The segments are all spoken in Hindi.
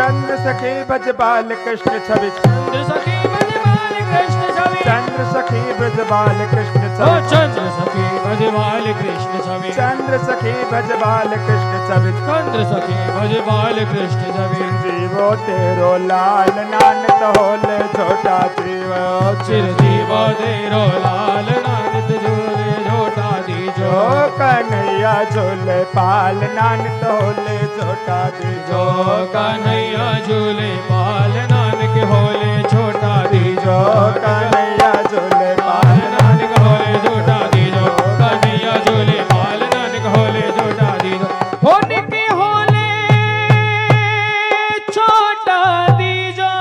चंद्र सखी भज बाल कृष्ण छवि, चंद्र सखी भज बाल कृष्ण छवि, चंद्र सखी भज बाल कृष्ण ओ छवि, चंद्र सखी भज बाल कृष्ण छवि, चंद्र सखी भज बाल कृष्ण छवि, चंद्र सखी भज बाल कृष्ण छवि। जीवो तेरो लाल नानक होले छोटा जीव, चिरजीव तेरो लाल नानक झूले झोटा दीजो, जो कन्हैया झूले पाल नानक होले छोटा दीजो, जो कन्हैया झूले पाल नानक होले छोटा दीजो, कन्हैया झूले पाल नानक होले छोटा दीजो, कन्हैया झूले पाल नानक होले छोटा दीजो, होने के होले छोटा दीजो।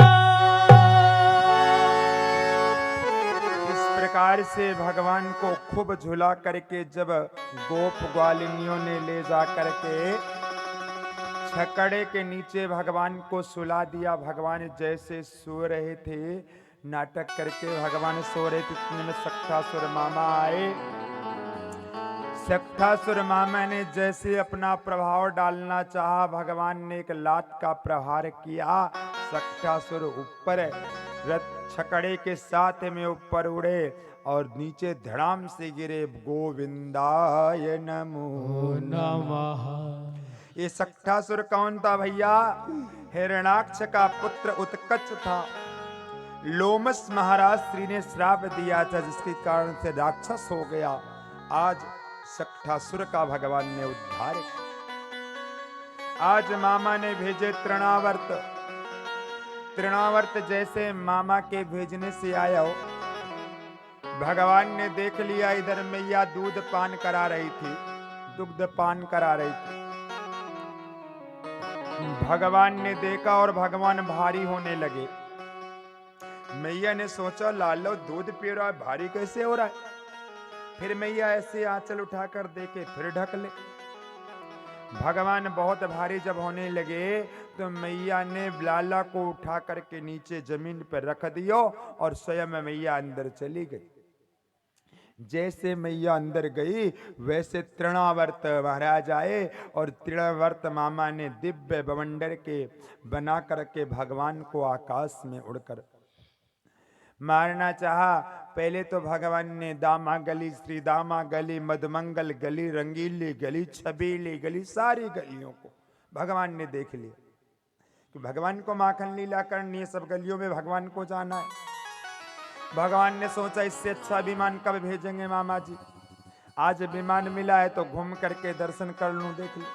इस प्रकार से भगवान को खूब झुला करके जब गोप ग्वालिनियों ने ले जा करके छकड़े के नीचे भगवान को सुला दिया। भगवान जैसे सो रहे थे, नाटक करके भगवान सो रहे थे, इतने में सक्टासुर मामा आए। सक्टासुर मामा ने जैसे अपना प्रभाव डालना चाहा, भगवान ने एक लात का प्रहार किया। सक्टासुर ऊपर रथ छकड़े के साथ में ऊपर उड़े और नीचे धड़ाम से गिरे। गोविंदाय नमो नमः। ये सक्टासुर कौन था भैया? हिरण्याक्ष का पुत्र उत्कच था। लोमस महाराज श्री ने श्राप दिया था, जिसके कारण से राक्षस हो गया। आज सक्टासुर का भगवान ने उद्धार किया। आज मामा ने भेजे तृणावर्त। तृणावर्त जैसे मामा के भेजने से आया हो, भगवान ने देख लिया इधर मैया दूध पान करा रही थी, दुग्ध पान करा रही थी। भगवान ने देखा और भगवान भारी होने लगे। मैया ने सोचा लालो दूध पी रहा है, भारी कैसे हो रहा है? फिर मैया ऐसे आंचल उठाकर देखे, फिर ढक ले। भगवान बहुत भारी जब होने लगे तो मैया ने लाला को उठा करके नीचे जमीन पर रख दियो और स्वयं मैया अंदर चली गई। जैसे मैया अंदर गई वैसे तृणावर्त महाराज आए और तृणावर्त मामा ने दिव्य बवंडर के बना करके भगवान को आकाश में उड़कर मारना चाहा। पहले तो भगवान ने दामा गली, श्री दामा गली, मधुमंगल गली, रंगीली गली, छबीली गली, सारी गलियों को भगवान ने देख लिया कि भगवान को माखन लीला करनी है, सब गलियों में भगवान को जाना है। भगवान ने सोचा इससे अच्छा विमान कब भेजेंगे मामा जी, आज विमान मिला है तो घूम करके दर्शन कर लूं, देख लूं।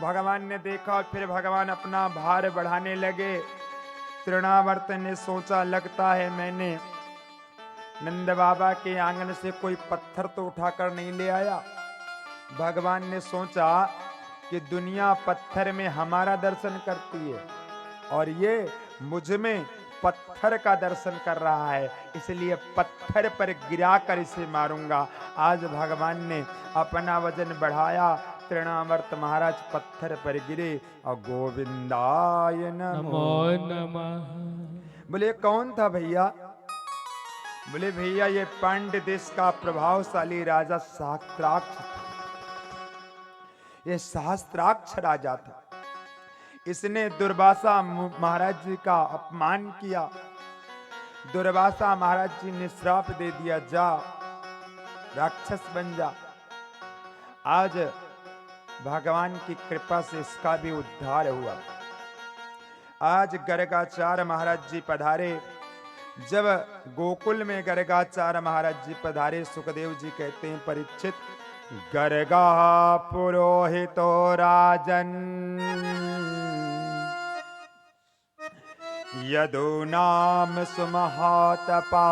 भगवान ने देखा और फिर भगवान अपना भार बढ़ाने लगे। तृणावर्त ने सोचा लगता है मैंने नंद बाबा के आंगन से कोई पत्थर तो उठाकर नहीं ले आया। भगवान ने सोचा कि दुनिया पत्थर में हमारा दर्शन करती है और ये मुझ में पत्थर का दर्शन कर रहा है, इसलिए पत्थर पर गिरा कर इसे मारूंगा। आज भगवान ने अपना वजन बढ़ाया। तृणावर्त महाराज पत्थर पर गिरे और गोविंदाय नमो नमः। बोले कौन था भैया? बोले भैया ये पांड्य देश का प्रभावशाली राजा सहस्त्राक्ष था। ये सहस्त्राक्ष राजा था। इसने दुर्वासा महाराज जी का अपमान किया। दुर्वासा महाराज जी ने श्राप दे दिया, जा राक्षस बन जा। आज भगवान की कृपा से इसका भी उद्धार हुआ। आज गर्गाचार्य महाराज जी पधारे। जब गोकुल में गर्गाचार्य महाराज जी पधारे, सुखदेव जी कहते हैं परीक्षित, गर्गा पुरोहितो राजन यदूनाम सुमहातपा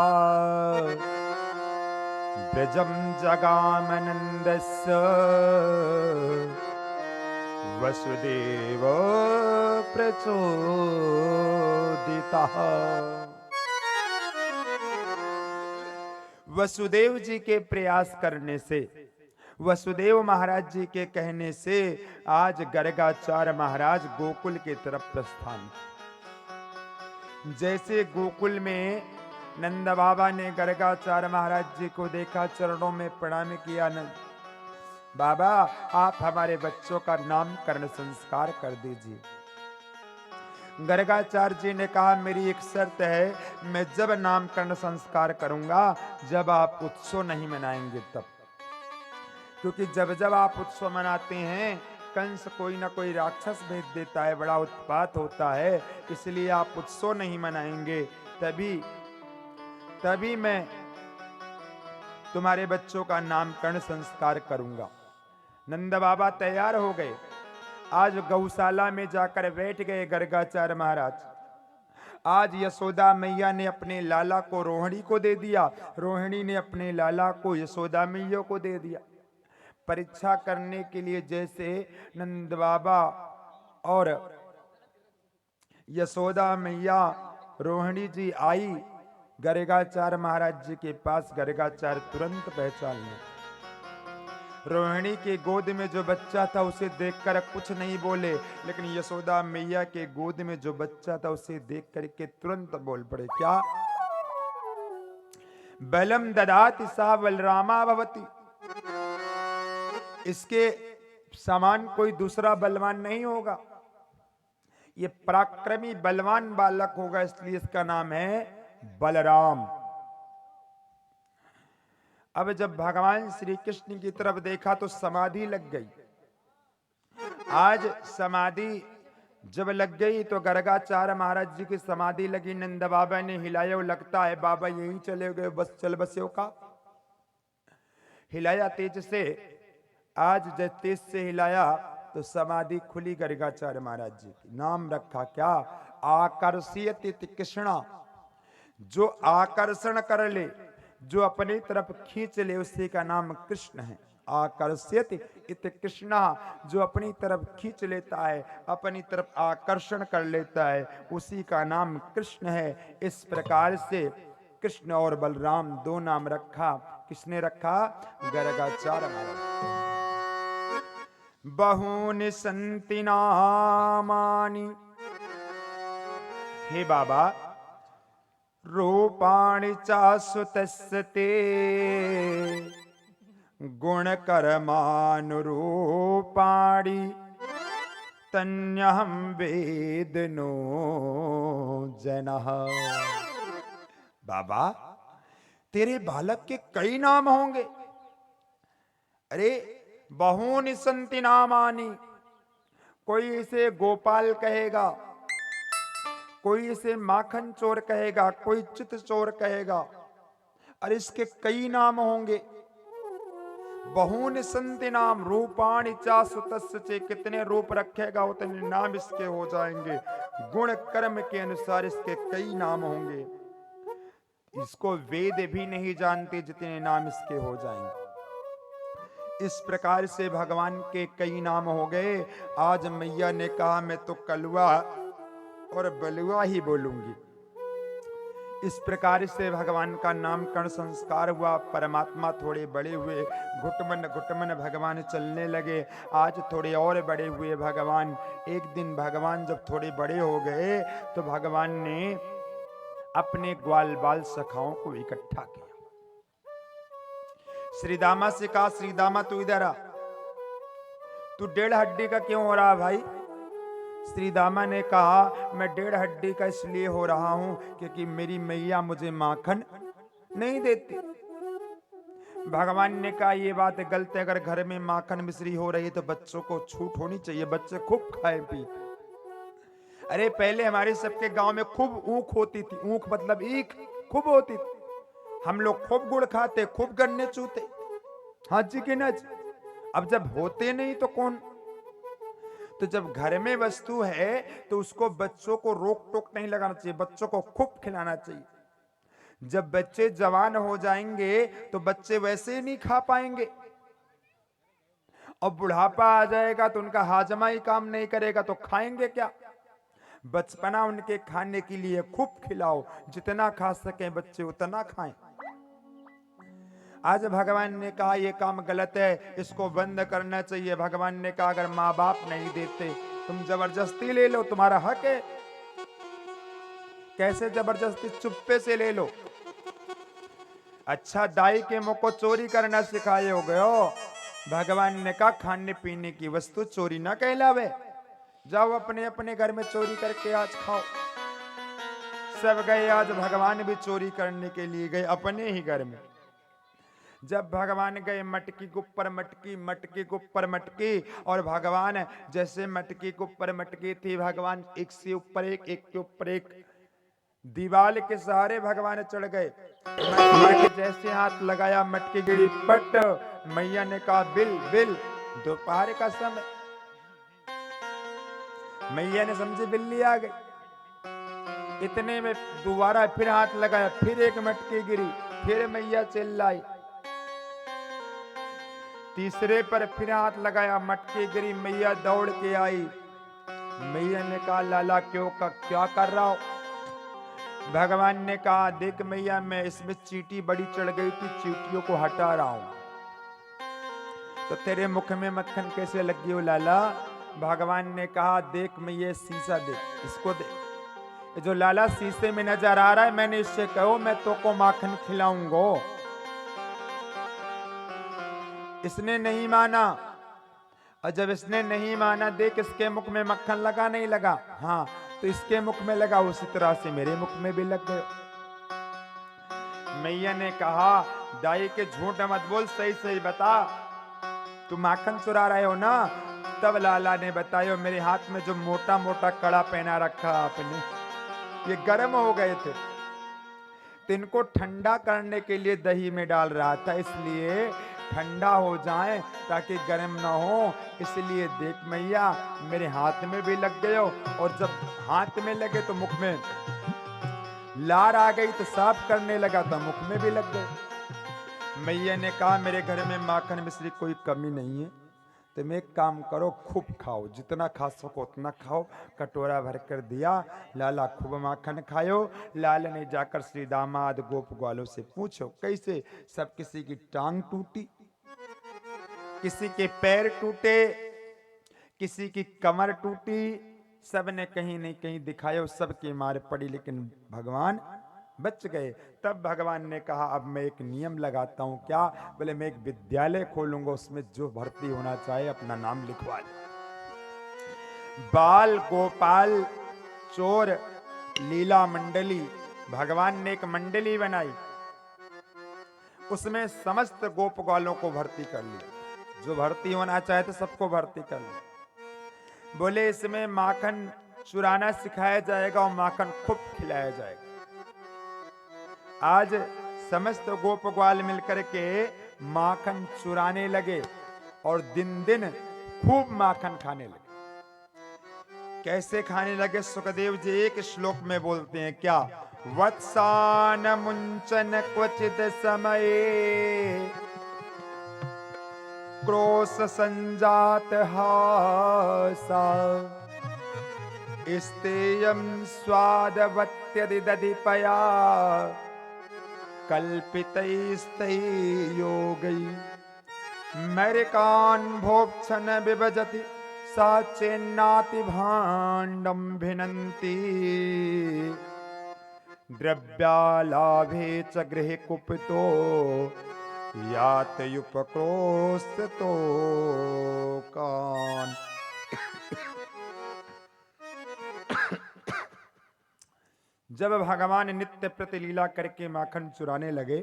ब्रजम जगामनन्दस्य वसुदेव प्रचोदितः। वसुदेव जी के प्रयास करने से, वसुदेव महाराज जी के कहने से आज गर्गाचार्य महाराज गोकुल की तरफ प्रस्थान। जैसे गोकुल में नंद बाबा ने गर्गाचार्य महाराज जी को देखा, चरणों में प्रणाम किया। नंद बाबा आप हमारे बच्चों का नामकरण संस्कार कर दीजिए। गर्गाचार्य जी ने कहा मेरी एक शर्त है, मैं जब नामकरण संस्कार करूंगा जब आप उत्सव नहीं मनाएंगे तब। क्योंकि जब जब आप उत्सव मनाते हैं कंस कोई ना कोई राक्षस भेज देता है, बड़ा उत्पात होता है, इसलिए आप उत्सव नहीं मनाएंगे तभी तभी मैं तुम्हारे बच्चों का नामकरण संस्कार करूंगा। नंद बाबा तैयार हो गए, आज गौशाला में जाकर बैठ गए गर्गाचार्य महाराज। आज यशोदा मैया ने अपने लाला को रोहिणी को दे दिया, रोहिणी ने अपने लाला को यशोदा मैया को दे दिया। परीक्षा करने के लिए जैसे नंद बाबा और यशोदा मैया रोहिणी जी आई गर्गाचार्य महाराज जी के पास, गर्गाचार्य तुरंत पहचान लिया। रोहिणी के गोद में जो बच्चा था उसे देखकर कुछ नहीं बोले, लेकिन यशोदा मैया के गोद में जो बच्चा था उसे देख करके तुरंत बोल पड़े, क्या? बलम ददाति सा बलरामा भवति। इसके समान कोई दूसरा बलवान नहीं होगा, ये पराक्रमी बलवान बालक होगा, इसलिए इसका नाम है बलराम। अब जब भगवान श्री कृष्ण की तरफ देखा तो समाधि लग गई। आज समाधि जब लग गई तो गर्गाचार्य महाराज जी की समाधि लगी। नंद बाबा ने हिलाया, लगता है बाबा यहीं चले गए, बस चल बसे का। हिलाया तेज से, आज जब तेज से हिलाया तो समाधि खुली गर्गाचार्य महाराज जी की। नाम रखा क्या? आकर्षित कृष्णा। जो आकर्षण कर ले, जो अपनी तरफ खींच ले, उसी का नाम कृष्ण है। आकर्षित इत कृष्णा, जो अपनी तरफ खींच लेता है, अपनी तरफ आकर्षण कर लेता है, उसी का नाम कृष्ण है। इस प्रकार से कृष्ण और बलराम दो नाम रखा। किसने रखा? गर्गाचार्य महाराज। बहूनि संति नामानि, हे बाबा, रूपाणि चाश्वतस्य ते, गुणकर्मानुरूपाणि तन्यहं वेदनो जनः। बाबा, तेरे बालक के कई नाम होंगे। अरे बहूनि संति नामानि, कोई इसे गोपाल कहेगा, कोई इसे माखन चोर कहेगा, कोई चित चोर कहेगा। अरे इसके कई नाम होंगे। बहूनि संति नाम रूपाणि चाश्वतस्य चे, कितने रूप रखेगा उतने नाम इसके हो जाएंगे। गुण कर्म के अनुसार इसके कई नाम होंगे। इसको वेद भी नहीं जानते जितने नाम इसके हो जाएंगे। इस प्रकार से भगवान के कई नाम हो गए। आज मैया ने कहा मैं तो कलुआ और बलुआ ही बोलूंगी। इस प्रकार से भगवान का नामकरण संस्कार हुआ। परमात्मा थोड़े बड़े हुए, घुटमन घुटमन भगवान चलने लगे। आज थोड़े और बड़े हुए भगवान। एक दिन भगवान जब थोड़े बड़े हो गए तो भगवान ने अपने ग्वाल बाल सखाओं को इकट्ठा किया। श्रीदामा से कहा, श्रीदामा तू इधर आ, तू 1.5 हड्डी का क्यों हो रहा भाई? श्रीदामा ने कहा, मैं 1.5 हड्डी का इसलिए हो रहा हूं क्योंकि मेरी मैया मुझे माखन नहीं देती। भगवान ने कहा, ये बात गलत है। अगर घर में माखन मिश्री हो रही है तो बच्चों को छूट होनी चाहिए, बच्चे खूब खाए पी। अरे पहले हमारे सबके गांव में खूब ऊख होती थी। ऊख मतलब ईख खूब होती थी। हम लोग खूब गुड़ खाते, खूब गन्ने चूते। हाँ जी कि ना जी? अब जब होते नहीं तो कौन? तो जब घर में वस्तु है तो उसको बच्चों को रोक टोक नहीं लगाना चाहिए, बच्चों को खूब खिलाना चाहिए। जब बच्चे जवान हो जाएंगे तो बच्चे वैसे ही नहीं खा पाएंगे, और बुढ़ापा आ जाएगा तो उनका हाजमा ही काम नहीं करेगा तो खाएंगे क्या? बचपना उनके खाने के लिए खूब खिलाओ, जितना खा सके बच्चे उतना खाएं। आज भगवान ने कहा यह काम गलत है, इसको बंद करना चाहिए। भगवान ने कहा अगर माँ बाप नहीं देते तुम जबरदस्ती ले लो, तुम्हारा हक है। कैसे जबरदस्ती? चुप्पे से ले लो। अच्छा, दाई के मुंह को चोरी करना सिखाए हो गए हो। भगवान ने कहा खाने पीने की वस्तु चोरी ना कहलावे। जाओ अपने अपने घर में चोरी करके आज खाओ। सब गए, आज भगवान भी चोरी करने के लिए गए अपने ही घर में। जब भगवान गए, मटकी के ऊपर मटकी, मटकी के ऊपर मटकी, और भगवान जैसे मटकी के ऊपर मटकी थी, भगवान एक से ऊपर एक, एक के ऊपर एक, दीवाल के सहारे भगवान चढ़ गए। मटकी जैसे हाथ लगाया, मटकी गिरी पट। मैया ने कहा बिल बिल। दोपहर का समय, मैया ने समझे बिल्ली आ गई। इतने में दोबारा फिर हाथ लगाया, फिर एक मटकी गिरी, फिर मैया चिल्लाई। तीसरे पर फिर हाथ लगाया, मटकी गिरी, मैया दौड़ के आई। मैया ने कहा लाला क्या कर रहा हो? भगवान ने कहा देख मैया, मैं इसमें चींटी बड़ी चढ़ गई थी, चींटियों को हटा रहा हूं। तो तेरे मुख में मक्खन कैसे लगी हो लाला? भगवान ने कहा देख मैया, शीशा दे, इसको दे। ये जो लाला शीशे में नजर आ रहा है, मैंने इससे कहो मैं तो को माखन खिलाऊंगा। इसने नहीं माना, और जब इसने नहीं माना, देख इसके मुख में मक्खन लगा नहीं लगा? हाँ, तो इसके मुख में लगा, उसी तरह से मेरे मुख में भी लग गए। मैया ने कहा दाई के झूठ मत बोल, सही सही बता, तू माखन चुरा रहे हो ना? तब लाला ने बताया मेरे हाथ में जो मोटा मोटा कड़ा पहना रखा आपने, ये गर्म हो गए थे, तो इनको ठंडा करने के लिए दही में डाल रहा था, इसलिए ठंडा हो जाए ताकि गर्म ना हो। इसलिए देख मैया, मेरे हाथ में भी लग गए हो, और जब हाथ में लगे तो मुख में लार आ गई, तो साफ करने लगा तो मुख में भी लग गए। मैया ने कहा मेरे घर में माखन मिश्री कोई कमी नहीं है, तुम एक काम करो, खूब खाओ, जितना खा सको उतना खाओ। कटोरा भर कर दिया, लाला खूब माखन खायो। लाल ने जाकर श्री दामाद गोप ग्वालों से पूछो कैसे? सब किसी की टांग टूटी, किसी के पैर टूटे, किसी की कमर टूटी, सब ने कहीं नहीं कहीं दिखाया, सबकी मार पड़ी, लेकिन भगवान बच गए। तब भगवान ने कहा अब मैं एक नियम लगाता हूं। क्या? बोले मैं एक विद्यालय खोलूंगा, उसमें जो भर्ती होना चाहे अपना नाम लिखवा ले। बाल गोपाल चोर लीला मंडली, भगवान ने एक मंडली बनाई, उसमें समस्त गोप ग्वालों को भर्ती कर लिया, जो भर्ती होना चाहे तो सबको भर्ती कर लिया। बोले इसमें माखन चुराना सिखाया जाएगा और माखन खूब खिलाया जाएगा। आज समस्त गोप ग्वाल मिलकर के माखन चुराने लगे और दिन दिन खूब माखन खाने लगे। कैसे खाने लगे? सुखदेव जी एक श्लोक में बोलते हैं, क्या? वत्सान मुंचन क्वचित समये, क्रोश संजात हासा, स्तेयं स्वादवत्यदिदधिपया, कल्पितैस्तै योगै, मरिकान् भोक्षण विभजति, सा चेन्नाति भाण्डं भिनन्ति, द्रव्यालाभे च गृहे कुपितो, यातयुपक्रोशतो कान्। जब भगवान नित्य प्रति लीला करके माखन चुराने लगे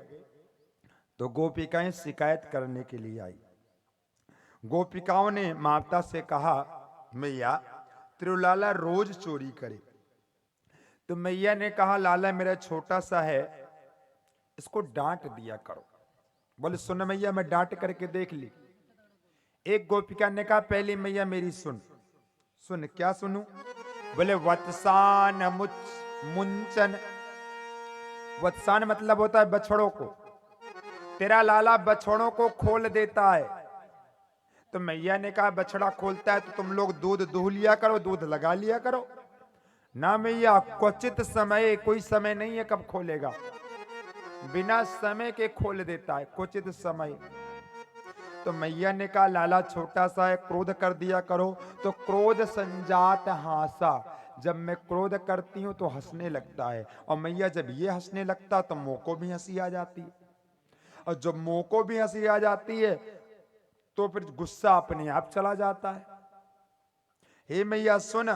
तो गोपिकाएं शिकायत करने के लिए आई। गोपिकाओं ने माता से कहा मैया त्रिलाला रोज चोरी करे। तो मैया ने कहा लाला मेरा छोटा सा है, इसको डांट दिया करो। बोले सुन मैया, मैं डांट करके देख ली। एक गोपिका ने कहा पहली मैया मेरी सुन। सुन क्या सुनूं? बोले वत्सान मुंचन। वत्सान मतलब होता है बछड़ों को। तेरा लाला बछड़ों को खोल देता है। तो मैया ने कहा बछड़ा खोलता है तो तुम लोग दूध दूह लिया करो, दूध लगा लिया करो ना। मैया क्वचित समय, कोई समय नहीं है कब खोलेगा, बिना समय के खोल देता है, क्वचित समय। तो मैया ने कहा लाला छोटा सा है, क्रोध कर दिया करो। तो क्रोध संजात हासा, जब मैं क्रोध करती हूं तो हंसने लगता है, और मैया जब ये हंसने लगता तो मुंह को भी हंसी आ जाती है, और जब मुंह को भी हंसी आ जाती है तो फिर गुस्सा अपने आप चला जाता है। हे मैया सुन।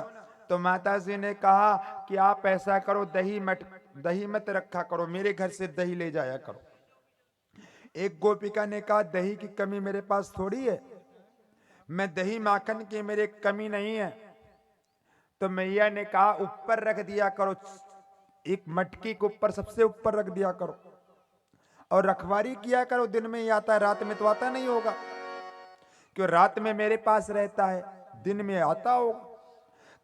तो माता जी ने कहा कि आप ऐसा करो, दही मत रखा करो, मेरे घर से दही ले जाया करो। एक गोपिका ने कहा दही की कमी मेरे पास थोड़ी है, मैं दही माखन की मेरे कमी नहीं है। तो मैया ने कहा ऊपर रख दिया करो, एक मटकी के ऊपर, सबसे ऊपर रख दिया करो और रखवारी किया करो। दिन में ही आता है, रात में तो आता नहीं होगा, क्यों रात में मेरे पास रहता है, दिन में आता होगा।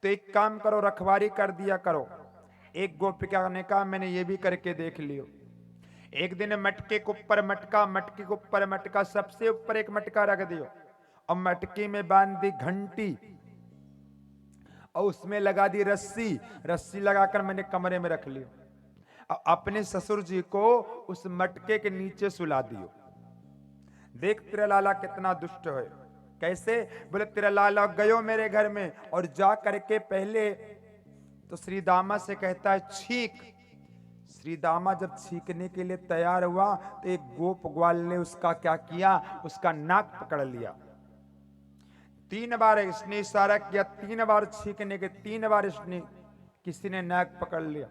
तो एक काम करो, रखवारी कर दिया करो। एक गोपिका ने कहा मैंने ये भी करके देख लियो। एक दिन मटके के ऊपर मटका, मटके के ऊपर मटका, सबसे ऊपर एक मटका रख दियो और मटकी में बांध दी घंटी और उसमें लगा दी रस्सी। रस्सी लगाकर मैंने कमरे में रख लियो और अपने ससुर जी को उस मटके के नीचे सुला दियो। देख तेरा लाला कितना दुष्ट है। कैसे? बोले तेरा लाला गयो मेरे घर में और जा करके पहले तो श्री दामा से कहता है छीक। श्री दामा जब छीकने के लिए तैयार हुआ तो एक गोप ग्वाल ने उसका क्या किया, उसका नाक पकड़ लिया। 3 बार इसने इशारा किया, 3 बार छीकने के, 3 बार इसने किसी ने नाक पकड़ लिया।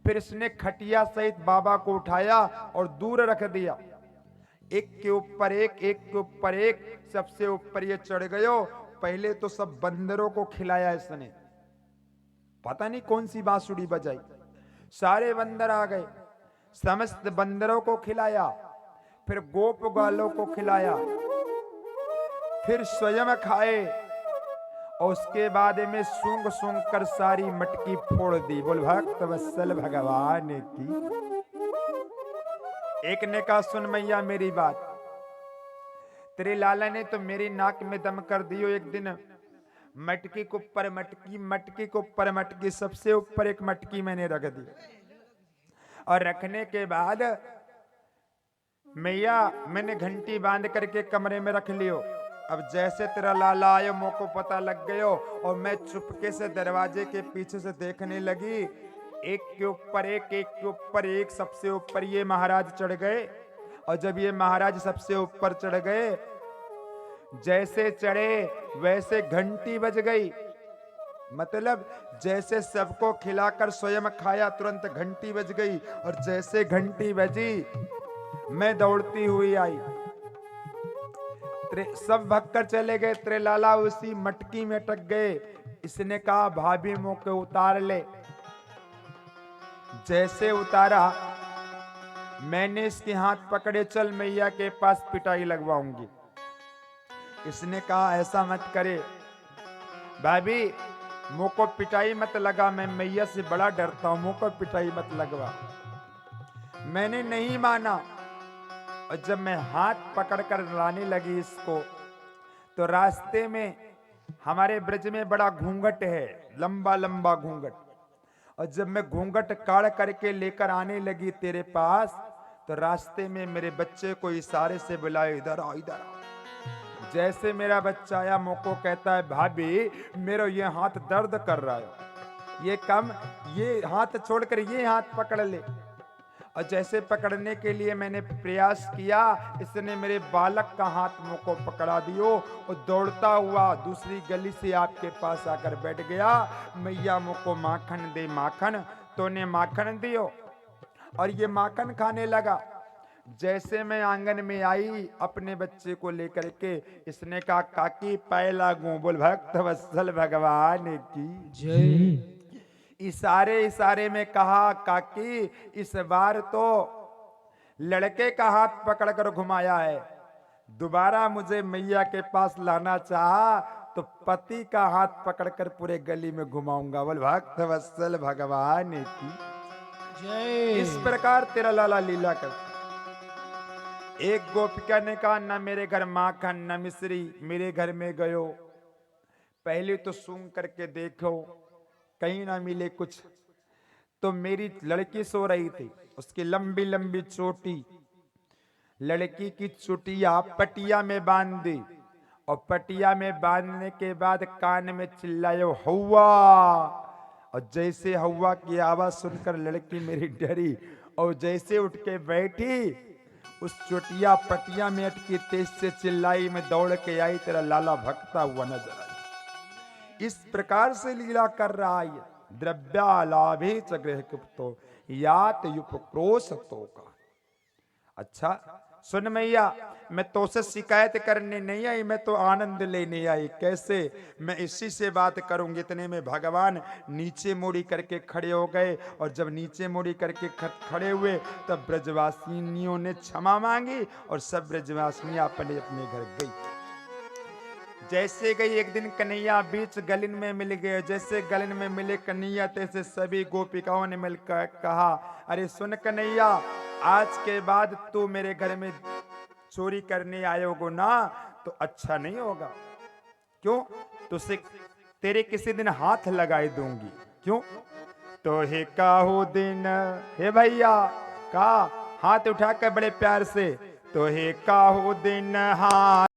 फिर इसने खटिया सहित बाबा को उठाया और दूर रख दिया। एक के ऊपर एक, एक के ऊपर एक, सबसे ऊपर ये चढ़ गयो। पहले तो सब बंदरों को खिलाया इसने, पता नहीं कौन सी बांसुरी बजाई, सारे बंदर आ गए, समस्त बंदरों को खिलाया, फिर गोप ग्वालों को खिलाया, फिर स्वयं खाए और उसके बाद में सूंघ सूंघ कर सारी मटकी फोड़ दी। बोल भक्त वत्सल भगवान की। एक ने कहा सुन मैया मेरी बात, तेरे लाला ने तो मेरी नाक में दम कर दियो। एक दिन मटकी के ऊपर मटकी, मटकी के ऊपर मटकी, सबसे ऊपर एक मटकी मैंने रख दी और रखने के बाद मैया मैंने घंटी बांध करके कमरे में रख लियो। अब जैसे तेरा लाला आयो मोको पता लग गयो और मैं चुपके से दरवाजे के पीछे से देखने लगी। एक के ऊपर एक, एक के ऊपर एक, सबसे ऊपर ये महाराज चढ़ गए। और जब ये महाराज सबसे ऊपर चढ़ गए, जैसे चढ़े वैसे घंटी बज गई। मतलब जैसे सबको खिलाकर स्वयं खाया, तुरंत घंटी बज गई। और जैसे घंटी बजी मैं दौड़ती हुई आई, सब भक्कर चले गए, तेरे लाला उसी मटकी में अटक गए। इसने कहा भाभी मोके उतार ले। जैसे उतारा मैंने इसके हाथ पकड़े, चल मैया के पास पिटाई लगवाऊंगी। इसने कहा ऐसा मत करे भाभी, मोको पिटाई मत लगा, मैं मैया से बड़ा डरता हूं, मोको पिटाई मत लगवा। मैंने नहीं माना और जब मैं हाथ पकड़कर लाने लगी इसको, तो रास्ते में हमारे ब्रज में बड़ा घूंघट है, लंबा लंबा घूंघट। और जब मैं घूंघट काढ़ करके लेकर आने लगी तेरे पास, तो रास्ते में मेरे बच्चे को इशारे से बुलाए, इधर आओ इधर आओ। जैसे मेरा बच्चा आया, मोको कहता है भाभी मेरा ये हाथ दर्द कर रहा है, ये कम, ये हाथ छोड़कर ये हाथ पकड़ ले। और जैसे पकड़ने के लिए मैंने प्रयास किया, इसने मेरे बालक का हाथ मोको पकड़ा दियो और दौड़ता हुआ दूसरी गली से आपके पास आकर बैठ गया। मैया मोको माखन दे माखन, तो ने माखन दियो और ये माखन खाने लगा। जैसे मैं आंगन में आई अपने बच्चे को लेकर के, इसने कहा काकी पैर लागू। बोल भक्त वत्सल भगवान की जय। इशारे इशारे में कहा काकी इस बार तो लड़के का हाथ पकड़कर घुमाया है, दोबारा मुझे मैया के पास लाना चाहा तो पति का हाथ पकड़कर पूरे गली में घुमाऊंगा। बोल भक्त वत्सल भगवान की जय। इस प्रकार तेरा लाला लीला कर। एक गोपिका ने कहा न मेरे घर माखन न मिश्री, मेरे घर में गयो, पहले तो सूंघ करके देखो कहीं ना मिले कुछ। तो मेरी लड़की सो रही थी, उसकी लंबी लंबी चोटी, लड़की की चुटिया पटिया में बांध दी और पटिया में बांधने के बाद कान में चिल्लायो हौवा। और जैसे हौवा की आवाज सुनकर लड़की मेरी डरी और जैसे उठ के बैठी, उस चोटिया पटिया में अटकी, तेज से चिल्लाई, में दौड़ के आई, तेरा लाला भगता हुआ नजर आया। इस प्रकार से लीला कर रहा है। द्रव्यालाभे च गृह कुप्तो यात युपक्रोश तो का। अच्छा सुन मैया, मैं तो से शिकायत करने नहीं आई, मैं तो आनंद लेने आई। कैसे? मैं इसी से बात करूंगी। इतने में भगवान नीचे मुड़ी करके खड़े हो गए, और जब नीचे मुड़ी करके खड़े हुए तब ब्रजवासिनियों ने क्षमा मांगी और सब ब्रजवासिनियां अपने अपने घर गई। जैसे गई एक दिन कन्हैया बीच गलिन में मिल गए। जैसे गलिन में मिले कन्हैया, तैसे सभी गोपिकाओं ने मिलकर कहा, अरे सुन कन्हैया, आज के बाद तू मेरे घर में चोरी करने आयोगो ना तो अच्छा नहीं होगा। क्यों? तुझसे तेरे किसी दिन हाथ लगाए दूंगी। क्यों? तो हे काहो दिन, हे भैया का हाथ उठाकर बड़े प्यार से, तो हे काहो दिन हाथ